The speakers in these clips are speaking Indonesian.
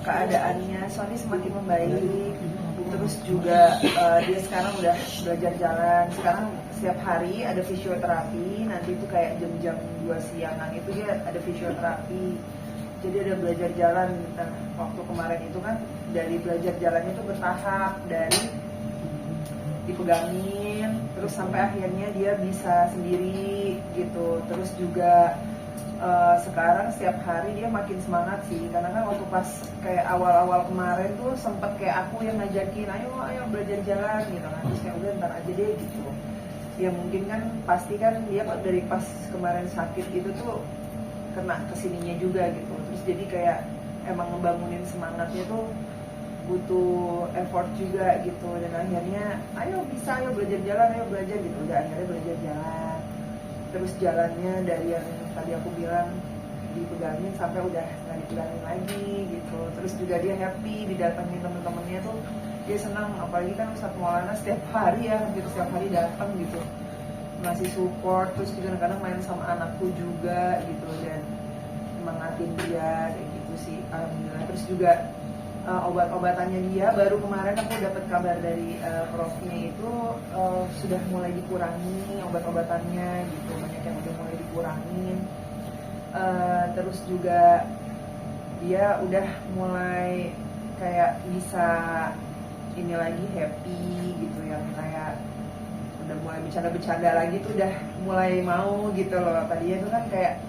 Keadaannya Sony semakin membaik, terus juga dia sekarang udah belajar jalan. Sekarang setiap hari ada fisioterapi, nanti itu kayak jam-jam 2 siangan itu dia ada fisioterapi, jadi ada belajar jalan. Nah, waktu kemarin itu kan dari belajar jalannya itu bertahap, dari dipegangin terus sampai akhirnya dia bisa sendiri gitu. Terus juga sekarang setiap hari dia makin semangat sih, karena kan waktu pas kayak awal-awal kemarin tuh sempet kayak aku yang ngajakin ayo belajar jalan gitu kan, terus kayak udah ntar aja deh gitu ya. Mungkin kan pasti kan dia dari pas kemarin sakit itu tuh kena kesininya juga gitu, terus jadi kayak emang ngebangunin semangatnya tuh butuh effort juga gitu. Dan akhirnya ayo belajar jalan, ayo belajar gitu. Udah akhirnya belajar jalan, terus jalannya dari yang tadi aku bilang dipegangin sampai udah nggak dipegangin lagi gitu. Terus juga dia happy didatengin temen-temennya tuh, dia senang. Apalagi kan Ustadz Maulana setiap hari ya, hampir setiap hari datang gitu, ngasih support. Terus juga kadang-kadang main sama anakku juga gitu, dan semangatin dia kayak gitu sih, alhamdulillah. Terus juga obat-obatannya dia, baru kemarin aku dapat kabar dari profnya itu sudah mulai dikurangi obat-obatannya gitu, banyak yang udah mulai dikurangin. Terus juga dia udah mulai kayak bisa ini lagi, happy gitu, yang kayak udah mulai bercanda-bercanda lagi tuh, udah mulai mau gitu loh. Tadinya tuh kan kayak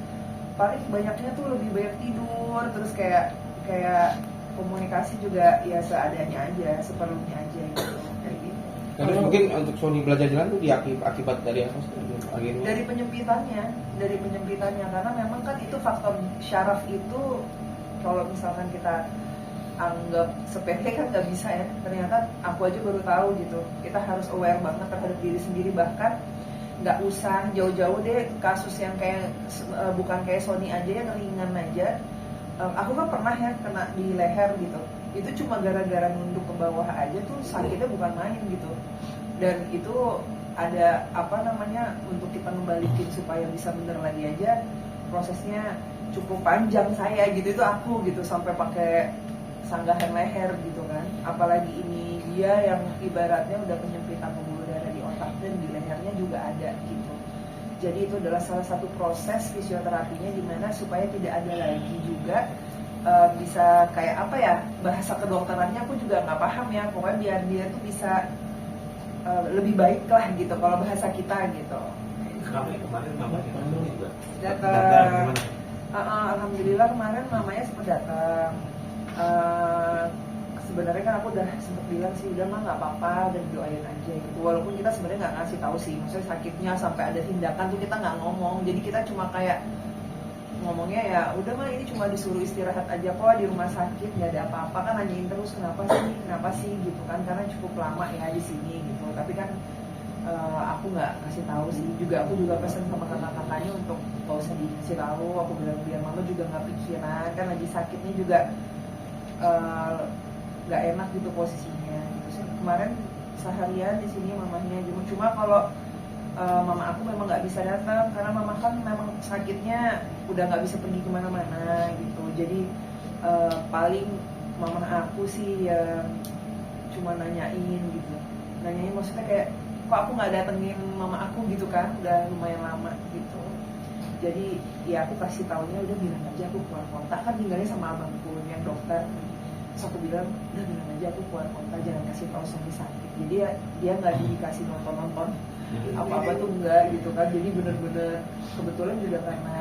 paling banyaknya tuh lebih banyak tidur, terus kayak komunikasi juga ya seadanya aja, seperlunya aja gitu, kayak gitu. Tapi mungkin untuk Sony belajar jalan tuh akibat dari apa sih? Dari penyempitannya, karena memang kan itu faktor syaraf itu kalau misalkan kita anggap sepele kan nggak bisa ya. Ternyata aku aja baru tahu gitu. Kita harus aware banget terhadap diri sendiri, bahkan nggak usah jauh-jauh deh kasus yang kayak bukan kayak Sony aja, yang ringan aja. Aku kan pernah ya kena di leher gitu, itu cuma gara-gara nunduk ke bawah aja tuh sakitnya bukan main gitu. Dan itu ada untuk kita membalikin supaya bisa bener lagi aja, prosesnya cukup panjang saya gitu. Itu aku gitu sampai pakai sanggahan leher gitu kan, apalagi ini dia yang ibaratnya udah penyempitan pembuluh darah di otak dan di lehernya juga ada gitu. Jadi itu adalah salah satu proses fisioterapinya, dimana supaya tidak ada lagi juga bisa kayak apa ya, bahasa kedokterannya aku juga nggak paham ya, pokoknya biar dia tuh bisa lebih baik lah gitu kalau bahasa kita gitu. Kemarin mamanya juga datang. Alhamdulillah kemarin mamanya sempat datang. Sebenarnya kan aku udah sempet bilang sih, udah mah nggak apa-apa dan doain aja gitu. Walaupun kita sebenarnya nggak ngasih tahu sih, maksudnya sakitnya sampai ada tindakan tuh kita nggak ngomong. Jadi kita cuma kayak ngomongnya ya udah mah ini cuma disuruh istirahat aja kok di rumah sakit, nggak ada apa-apa. Kan nanyain terus kenapa sih gitu kan, karena cukup lama ya di sini gitu. Tapi kan aku nggak ngasih tahu sih. Aku juga pesan sama kakak-kakaknya untuk nggak usah dikasih tahu. Aku bilang biar mama juga nggak pikiran, kan lagi sakitnya juga nggak enak gitu posisinya gitu. Kemarin seharian di sini mamanya, cuma kalau mama aku memang nggak bisa datang karena mama kan memang sakitnya udah nggak bisa pergi kemana-mana gitu. Jadi paling mama aku sih yang cuma nanyain maksudnya kayak kok aku nggak datengin mama aku gitu kan, udah lumayan lama gitu. Jadi ya aku kasih taunya udah bilang aja aku keluar kota, kan tinggalnya sama abangku yang dokter. Terus aku bilang udah bilang aja aku keluar kota, jangan kasih tahu Sony sakit. Jadi dia nggak dikasih nonton apa-apa tuh enggak gitu kan. Jadi bener-bener kebetulan juga karena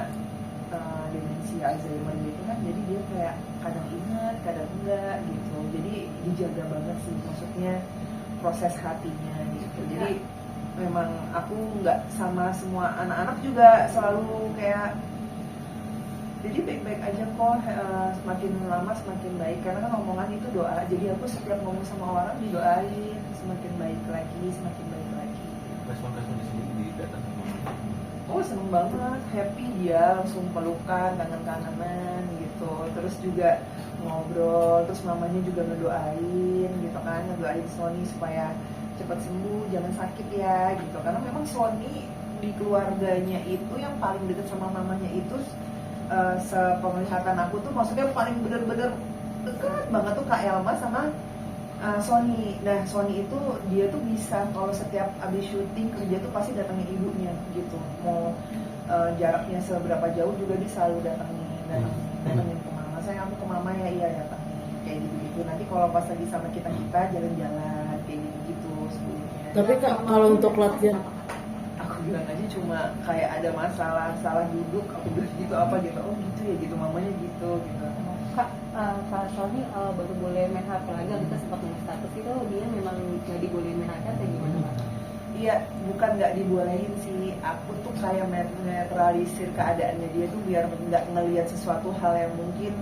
demensi Alzheimer gitu kan, jadi dia kayak kadang ingat kadang enggak gitu. Jadi dijaga banget sih, maksudnya proses hatinya gitu. Jadi memang aku nggak sama semua anak-anak juga selalu kayak Jadi baik-baik aja kok, semakin lama semakin baik karena kan omongan itu doa. Jadi aku setiap ngomong sama orang didoain semakin baik lagi, semakin baik lagi. Respon-respon di sini di datang sama mamanya. Oh seneng banget, happy dia langsung pelukan, kangen-kangenan gitu. Terus juga ngobrol, terus mamanya juga ngedoain gitu kan, ngedoain Sony supaya cepat sembuh, jangan sakit ya gitu. Karena memang Sony di keluarganya itu yang paling dekat sama mamanya itu sepenglihatan aku tuh maksudnya paling bener-bener dekat banget tuh Kak Elma sama Sony. Nah Sony itu dia tuh bisa kalau setiap abis syuting kerja tuh pasti datangin ibunya gitu. Mau jaraknya seberapa jauh juga dia selalu datangin ke mama. Saya aku ke mama ya iya datangin kayak gitu. Nanti kalau pas lagi sama kita jalan-jalan kayak gitu sebelumnya. Tapi Kak, kalau untuk latihan Aku bilang aja cuma kayak ada masalah salah duduk, aku bilang gitu apa gitu. Oh gitu ya gitu mamanya gitu. Kak, Sony baru boleh main HP lagi, kita sempat main status itu dia memang nggak dibolehin main HP atau gimana Kak? Iya, bukan nggak dibolehin sih. Aku tuh kayak netralisir keadaannya dia tuh biar nggak ngelihat sesuatu hal yang mungkin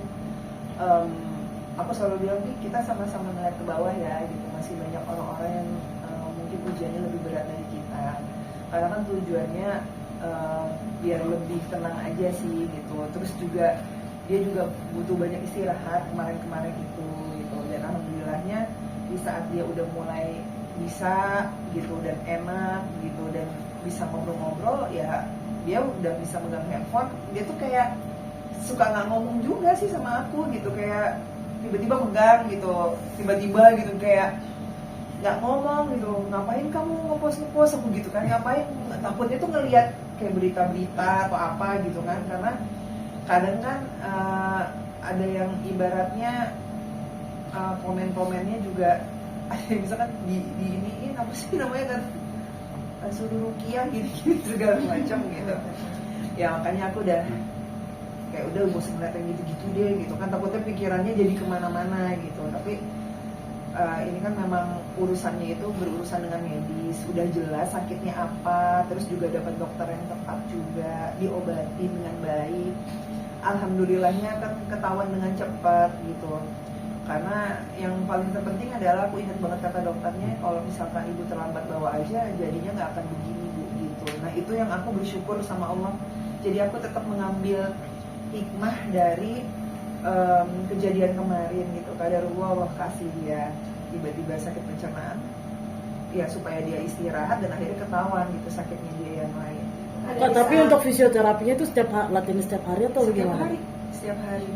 aku selalu bilang nih kita sama-sama ngeliat ke bawah ya gitu. Masih banyak orang-orang yang mungkin ujiannya lebih berat dari kita. Karena kan tujuannya biar lebih tenang aja sih gitu. Terus juga dia juga butuh banyak istirahat kemarin-kemarin itu gitu. Dan alhamdulillahnya di saat dia udah mulai bisa gitu dan enak gitu dan bisa ngobrol-ngobrol ya dia udah bisa megang handphone. Dia tuh kayak suka nggak ngomong juga sih sama aku gitu, kayak tiba-tiba megang gitu, tiba-tiba gitu kayak nggak ngomong gitu, ngapain kamu ngepost aku gitu kan, ngapain, takutnya tuh ngelihat kayak berita-berita atau apa gitu kan, karena kadang kan ada yang ibaratnya komen-komennya juga ada yang misalkan di iniin apa sih namanya kan suruh rukiah gitu segala macam gitu ya, makanya aku udah kayak udah gak usah ngeliat yang gitu-gitu deh gitu kan, takutnya pikirannya jadi kemana-mana gitu. Tapi ini kan memang urusannya itu berurusan dengan medis, udah jelas sakitnya apa, terus juga dapat dokter yang tepat juga, diobatin dengan baik. Alhamdulillahnya kan ketahuan dengan cepat gitu. Karena yang paling terpenting adalah aku ingat banget kata dokternya, kalau misalkan ibu terlambat bawa aja jadinya nggak akan begini bu gitu. Nah itu yang aku bersyukur sama Allah. Jadi aku tetap mengambil hikmah dari kejadian kemarin gitu. Qadarullah, Allah kasih dia tiba-tiba sakit pencernaan ya supaya dia istirahat dan akhirnya ketahuan gitu sakitnya dia yang lain. Kak, tapi untuk fisioterapinya itu latihan setiap hari atau gimana? Setiap hari.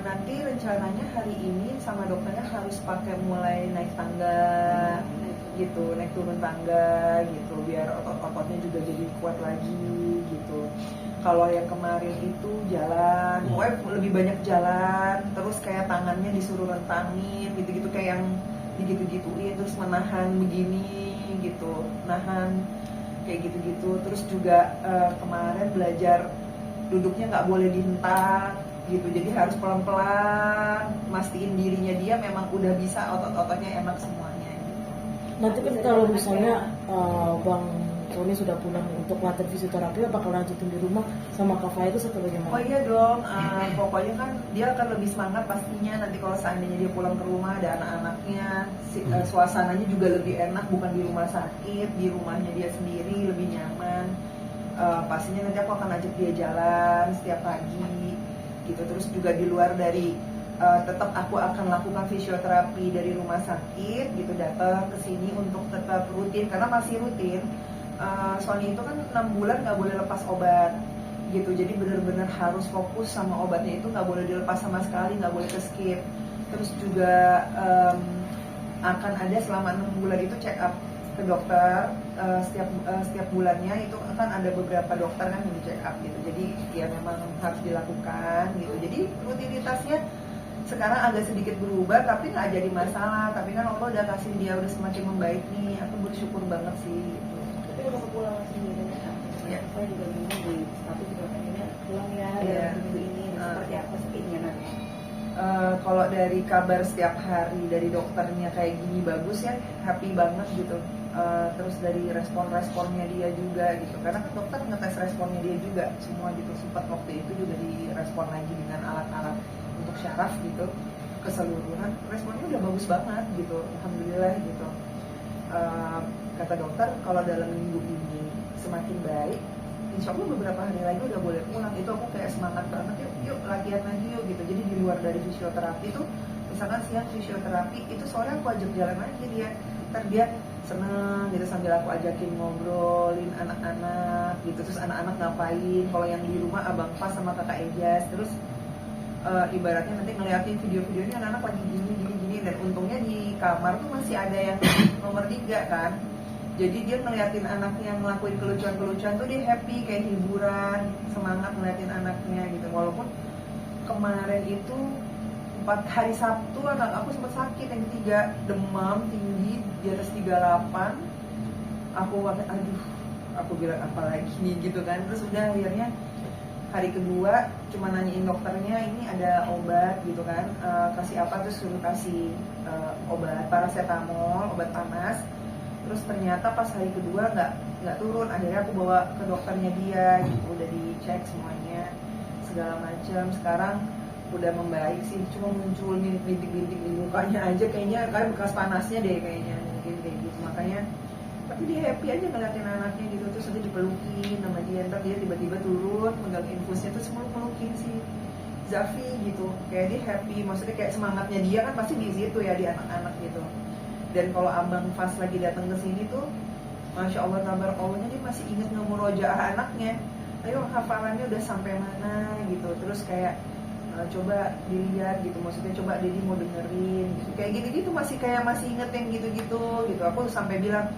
Nanti rencananya hari ini sama dokternya harus pakai mulai naik tangga gitu, naik turun tangga gitu, biar otot-ototnya juga jadi kuat lagi gitu. Kalau yang kemarin itu jalan, pokoknya lebih banyak jalan, terus kayak tangannya disuruh rentangin gitu-gitu, kayak yang digitu-gituin, terus menahan begini gitu, nahan kayak gitu-gitu. Terus juga kemarin belajar duduknya nggak boleh dihentak gitu, jadi harus pelan-pelan mastiin dirinya dia memang udah bisa, otot-ototnya enak semuanya gitu. Nanti kan kalau misalnya Bang Sony sudah pulang untuk latihan fisioterapi, bakal lanjutin di rumah sama Kak Fairuz atau bagaimana? Oh iya dong, pokoknya kan dia akan lebih semangat pastinya nanti kalau seandainya dia pulang ke rumah ada anak-anaknya, suasananya juga lebih enak, bukan di rumah sakit, di rumahnya dia sendiri lebih nyaman. Pastinya nanti aku akan ajak dia jalan setiap pagi gitu. Terus juga di luar dari tetap aku akan lakukan fisioterapi dari rumah sakit gitu, datang ke sini untuk tetap rutin karena masih rutin. Sony itu kan 6 bulan nggak boleh lepas obat gitu, jadi benar-benar harus fokus sama obatnya itu, nggak boleh dilepas sama sekali, nggak boleh ke skip. Terus juga akan ada selama 6 bulan itu check up ke dokter setiap bulannya, itu kan ada beberapa dokter kan yang di check up gitu, jadi ya memang harus dilakukan gitu. Jadi rutinitasnya sekarang agak sedikit berubah tapi nggak jadi masalah, tapi kan Allah udah kasih dia udah semakin membaik nih, aku bersyukur banget sih gitu. Tapi udah kepulangan sendiri kan? Ya. Saya juga bingung di status juga pengennya pulang ya Iya. minggu ini, seperti apa sih keinginannya? Kalau dari kabar setiap hari dari dokternya kayak gini bagus ya, happy banget gitu. Terus dari respon-responnya dia juga gitu, karena kan dokter ngetes responnya dia juga semua gitu. Sempat waktu itu juga direspon lagi dengan alat-alat untuk syaraf gitu, keseluruhan responnya udah bagus banget gitu, alhamdulillah gitu. Kata dokter kalau dalam minggu ini semakin baik, insya Allah beberapa hari lagi udah boleh pulang. Itu aku kayak semangat banget, yuk latihan lagi yuk gitu. Jadi di luar dari fisioterapi itu, misalkan siang fisioterapi itu sore aku ajak jalan lagi dia, ntar dia seneng gitu sambil aku ajakin ngobrolin anak-anak gitu. Terus anak-anak ngapain, kalau yang di rumah abang pas sama kakak Ejas, terus ibaratnya nanti ngeliatin video-videonya anak-anak lagi gini. Dan untungnya di kamar tuh masih ada yang nomor 3 kan, jadi dia ngeliatin anaknya ngelakuin kelucuan-kelucuan tuh dia happy, kayak hiburan, semangat ngeliatin anaknya gitu. Walaupun kemarin itu 4 hari Sabtu anak aku sempat sakit, yang ketiga demam tinggi di atas 38. Aku bilang apa lagi nih gitu kan. Terus udah akhirnya hari kedua cuma nanyain dokternya ini ada obat gitu kan, kasih apa, terus suruh kasih obat paracetamol, obat panas. Terus ternyata pas hari kedua nggak turun. Akhirnya aku bawa ke dokternya dia gitu, udah dicek semuanya segala macam. Sekarang udah membaik sih, cuma muncul bintik-bintik di mukanya aja kayaknya, kan bekas panasnya deh kayaknya, mungkin kayak gitu. Makanya tapi dia happy aja ngeliatin anaknya gitu. Terus dia dipelukin sama dia, ntar dia tiba-tiba turun megang infusnya, terus semua pelukin si Zafi gitu. Kayak dia happy, maksudnya kayak semangatnya dia kan pasti di situ ya, di anak-anak gitu. Dan kalau abang pas lagi datang ke sini tuh, masya Allah tabarakallah, dia masih inget ngemurojaah anaknya. Ayo hafalannya udah sampai mana gitu. Terus kayak coba dilihat gitu, maksudnya coba Dedi mau dengerin gitu. Kayak gitu-gitu masih inget yang gitu-gitu gitu. Aku sampai bilang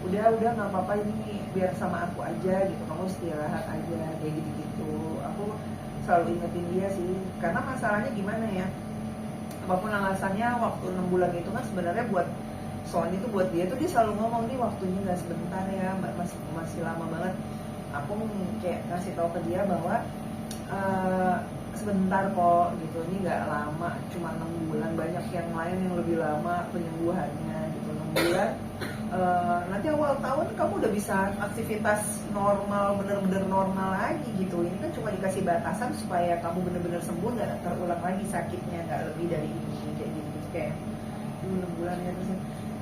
udah nggak apa-apa, ini biar sama aku aja gitu, kamu istirahat aja kayak gitu. Aku selalu ingetin dia sih, karena masalahnya gimana ya, apapun alasannya waktu 6 bulan itu kan sebenarnya buat Sony itu, buat dia tuh dia selalu ngomong nih waktunya nggak sebentar ya mbak, masih lama banget. Aku kayak ngasih tahu ke dia bahwa sebentar kok gitu, ini nggak lama, cuma 6 bulan, banyak yang lain yang lebih lama penyembuhannya gitu. 6 bulan nanti awal tahun kamu udah bisa aktivitas normal, bener-bener normal lagi gitu. Ini kan cuma dikasih batasan supaya kamu bener-bener sembuh, nggak terulang lagi sakitnya, nggak lebih dari ini kayak gitu. Kayak 6 bulan ya,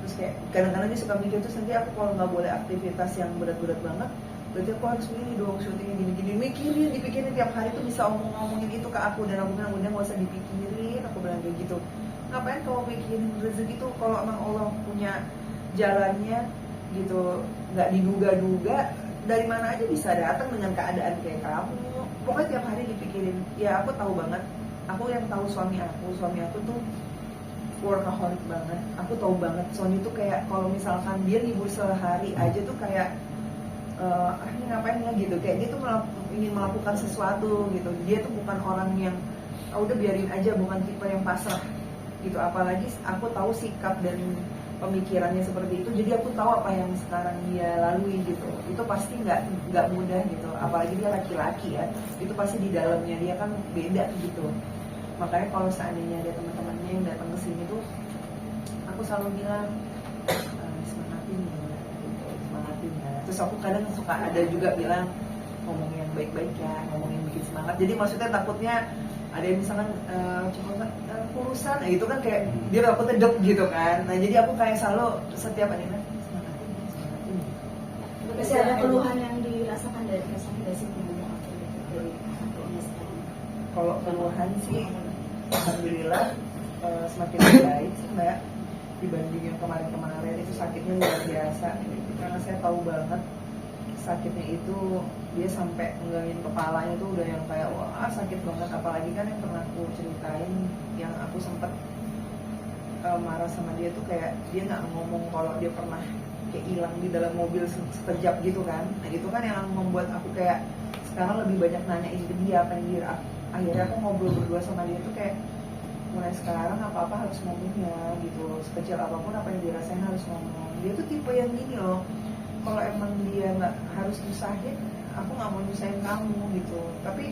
terus kayak kadang-kadang dia suka mikir tuh, nanti aku kalau nggak boleh aktivitas yang berat-berat banget, berarti aku harus milih dong syutingnya gini-gini, dipikirin tiap hari tuh bisa ngomongin itu ke aku. Dan aku bilang udah nggak usah dipikirin, aku bilang kayak gitu. Ngapain kamu pikirin rezeki tuh, kalau emang Allah punya jalannya gitu, nggak diduga-duga, dari mana aja bisa datang dengan keadaan kayak kamu. Pokoknya tiap hari dipikirin. Ya aku tahu banget, aku yang tahu suami aku tuh workaholic banget. Aku tahu banget Sony tuh kayak kalau misalkan dia libur sehari aja tuh kayak ini ngapain ya gitu, kayak dia tuh ingin melakukan sesuatu gitu. Dia tuh bukan orang yang udah biarin aja, bukan tipe yang pasrah gitu. Apalagi aku tahu sikap dan pemikirannya seperti itu, jadi aku tahu apa yang sekarang dia lalui gitu. Itu pasti nggak mudah gitu, apalagi dia laki-laki ya, itu pasti di dalamnya dia kan beda gitu. Makanya kalau seandainya ada teman-temannya yang datang ke sini tuh, aku selalu bilang semangatin ya gitu, semangatin ya. Terus aku kadang suka ada juga bilang ngomong yang baik-baik ya, ngomong yang bikin semangat. Jadi maksudnya takutnya ada yang misalkan cuma urusan, itu kan kayak dia takutnya dep gitu kan. Nah jadi aku kayak selalu setiap ada semangatin. Masih ada keluhan yang dirasakan dari kesan dari ngomong apa gitu dari kantornya sekarang? Kalau keluhan sih, alhamdulillah semakin baik sih mbak, dibanding yang kemarin itu sakitnya luar biasa. Karena saya tahu banget sakitnya itu, dia sampai enggangin kepalanya tuh udah yang kayak wah sakit banget. Apalagi kan yang pernah aku ceritain, yang aku sempet marah sama dia tuh kayak dia nggak ngomong kalau dia pernah kayak hilang di dalam mobil sekejap gitu kan. Nah itu kan yang membuat aku kayak sekarang lebih banyak nanyain ke dia apa yang dia. Akhirnya aku ngobrol berdua sama dia tuh kayak mulai sekarang apa-apa harus ngomong ya gitu, sekecil apapun apa yang dirasain harus ngomong. Dia tuh tipe yang gini loh, kalau emang dia nggak harus nyusahin, aku nggak mau nyusahin kamu gitu. Tapi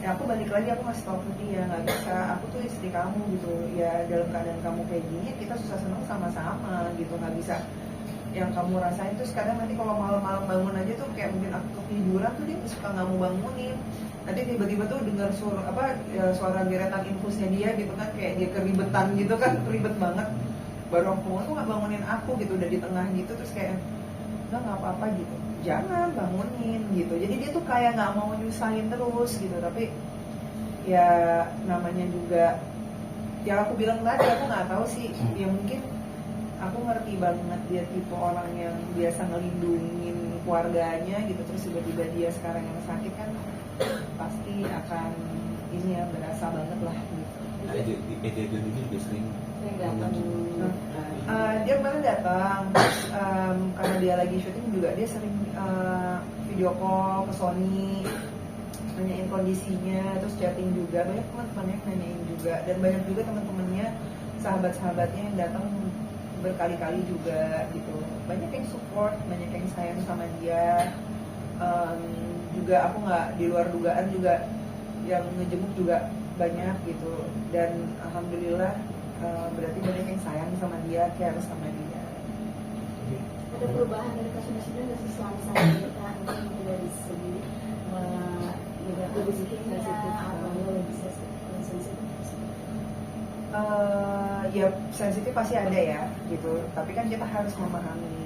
ya aku balik lagi, aku ngasih tau ke dia nggak bisa, aku tuh istri kamu gitu ya, dalam keadaan kamu kayak gini kita susah senang sama-sama gitu, nggak bisa yang kamu rasain. Terus kadang nanti kalau malam-malam bangun aja tuh kayak mungkin aku ketiduran tuh dia suka nggak mau bangunin, nanti tiba-tiba tuh dengar suara geretan infusnya dia gitu kan, kayak dia keribetan gitu kan, ribet banget, baru aku bangun tuh nggak bangunin aku gitu, udah di tengah gitu, terus kayak nggak apa-apa gitu, jangan bangunin gitu. Jadi dia tuh kayak nggak mau nyusahin terus gitu, tapi ya namanya juga yang aku bilang tadi, aku nggak tahu sih, ya mungkin aku ngerti banget dia tipe orang yang biasa ngelindungin keluarganya gitu, terus tiba-tiba dia sekarang yang sakit kan pasti akan ini ya, berasa banget lah gitu. Kejadian ini juga sering datang. Dia kemarin datang, karena dia lagi syuting juga, dia sering video call ke Sony, nanyain kondisinya, terus chatting juga, banyak teman-temannya yang nanyain juga, dan banyak juga teman-temannya, sahabat-sahabatnya yang datang berkali-kali juga gitu, banyak yang support, banyak yang sayang sama dia. Juga aku nggak di luar dugaan juga yang ngejenguk juga banyak gitu, dan alhamdulillah berarti banyak yang sayang sama dia, care sama dia. Ada perubahan dari kasus-kasusnya nggak sih selama kita mungkin dari segi lebih sensitif atau lebih sensitif? Ya sensitif pasti ada ya gitu, tapi kan kita harus memahami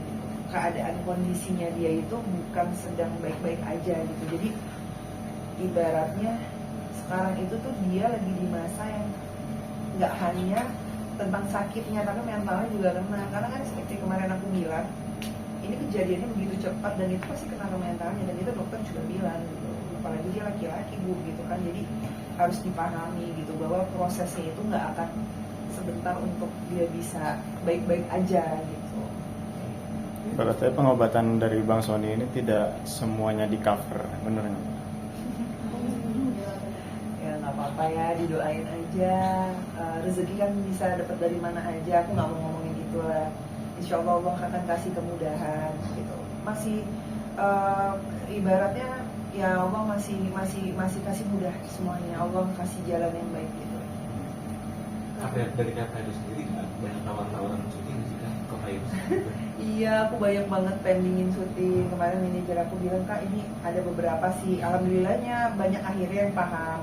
keadaan kondisinya dia itu bukan sedang baik-baik aja gitu. Jadi ibaratnya sekarang itu tuh dia lagi di masa yang nggak hanya tentang sakitnya, tapi mentalnya juga kena. Karena kan seperti kemarin aku bilang, ini kejadiannya begitu cepat dan itu pasti kena ke mentalnya, dan itu dokter juga bilang gitu, apalagi dia laki-laki Bu gitu kan. Jadi harus dipahami gitu bahwa prosesnya itu nggak akan sebentar untuk dia bisa baik-baik aja gitu. Berarti pengobatan dari Bang Sony ini tidak semuanya di cover, bener nggak? Ya nggak apa-apa ya, didoain aja. Rezeki kan bisa dapat dari mana aja, aku nggak mau ngomongin gitu lah. Insya Allah Allah akan kasih kemudahan gitu. Masih ibaratnya ya Allah masih kasih mudah semuanya, Allah kasih jalan yang baik gitu. dari kakak itu sendiri banyak tawaran syuting sih kan ke Kairus. Iya, aku banyak banget pendingin syuting. Kemarin manajer aku bilang, Kak ini ada beberapa sih, alhamdulillahnya banyak akhirnya yang paham.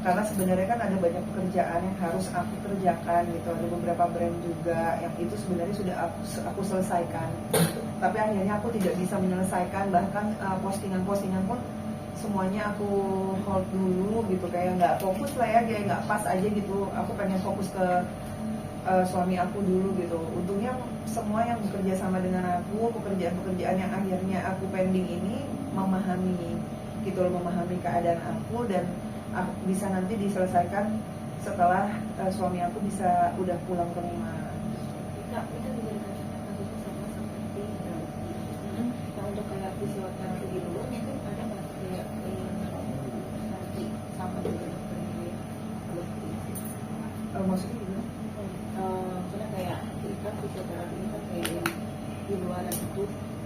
Karena sebenarnya kan ada banyak pekerjaan yang harus aku kerjakan gitu. Ada beberapa brand juga yang itu sebenarnya sudah aku selesaikan. Tapi akhirnya aku tidak bisa menyelesaikan, bahkan postingan-postingan pun semuanya aku hold dulu gitu, kayak nggak fokus lah ya, kayak nggak pas aja gitu. Aku pengen fokus ke suami aku dulu gitu. Untungnya semua yang bekerja sama dengan aku, pekerjaan-pekerjaan yang akhirnya aku pending ini memahami gitu loh, memahami keadaan aku, dan aku bisa nanti diselesaikan setelah suami aku bisa udah pulang ke rumah. Kita juga kasus sama seperti nah, untuk kayak fisioterapi di luar mungkin ada nggak kayak nanti sama juga dokternya Maksudnya gimana? karena kayak kita fisioterapi ini kan kayak yang di luar itu,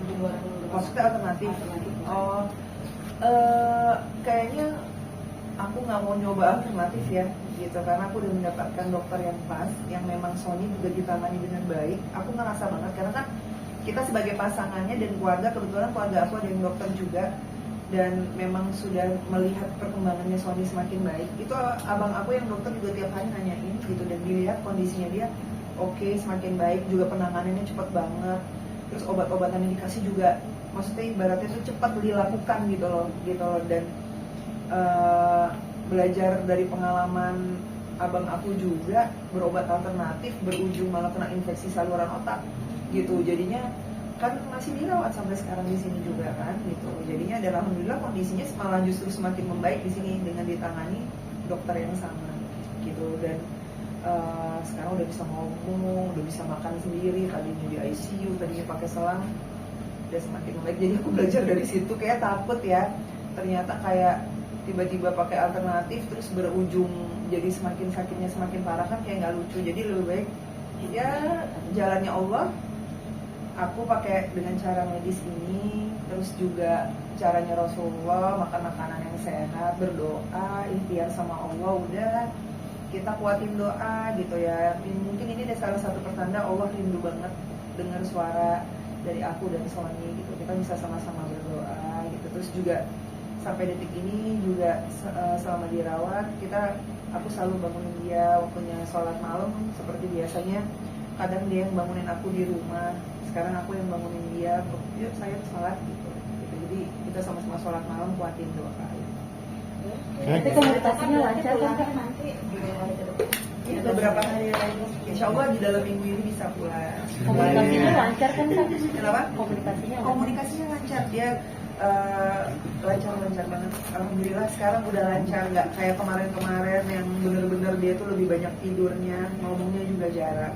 di luar Maksudnya alternatif? Oh, kayaknya aku nggak mau nyoba alternatif ya gitu, karena aku udah mendapatkan dokter yang pas, yang memang Sony juga ditangani dengan baik. Aku ngerasa banget karena kan kita sebagai pasangannya dan keluarga, kebetulan keluarga aku ada yang dokter juga, dan memang sudah melihat perkembangannya Sony semakin baik. Itu abang aku yang dokter juga tiap hari nanyain gitu, dan dilihat kondisinya dia oke, semakin baik, juga penanganannya cepat banget. Terus obat-obatan yang dikasih juga, maksudnya ibaratnya itu cepat dilakukan gitu loh. Dan belajar dari pengalaman abang aku juga berobat alternatif berujung malah kena infeksi saluran otak gitu. Jadinya kan masih dirawat sampai sekarang di sini juga kan gitu. Jadinya dan alhamdulillah kondisinya malah justru semakin membaik di sini dengan ditangani dokter yang sama gitu. Dan sekarang udah bisa ngomong, udah bisa makan sendiri, tadinya di ICU, tadinya pakai selang, udah semakin membaik. Jadi aku belajar dari situ, kayak takut ya, ternyata kayak tiba-tiba pakai alternatif terus berujung jadi semakin sakitnya semakin parah kan kayak nggak lucu. Jadi lebih baik ya jalannya Allah, aku pakai dengan cara medis ini, terus juga caranya Rasulullah, makan makanan yang sehat, berdoa, ikhtiar sama Allah, udah kita kuatin doa gitu ya. Mungkin ini ada salah satu pertanda Allah rindu banget dengar suara dari aku dan Sony gitu. Kita bisa sama-sama berdoa gitu. Terus juga sampai detik ini juga selama dirawat aku selalu bangunin dia waktunya sholat malam seperti biasanya. Kadang dia yang bangunin aku di rumah, sekarang aku yang bangunin dia, yuk saya sholat gitu. Jadi kita sama-sama sholat malam, kuatin doa. Tapi komunikasinya lancar kan Kak? Nanti Ya, beberapa hari lagi, insya Allah di dalam minggu ini bisa pulang. Komunikasinya lancar kan Kak? Kenapa? Komunikasinya lancar. Komunikasinya lancar, dia lancar banget. Alhamdulillah sekarang udah lancar, nggak kayak kemarin-kemarin yang bener-bener dia tuh lebih banyak tidurnya, ngomongnya juga jarang.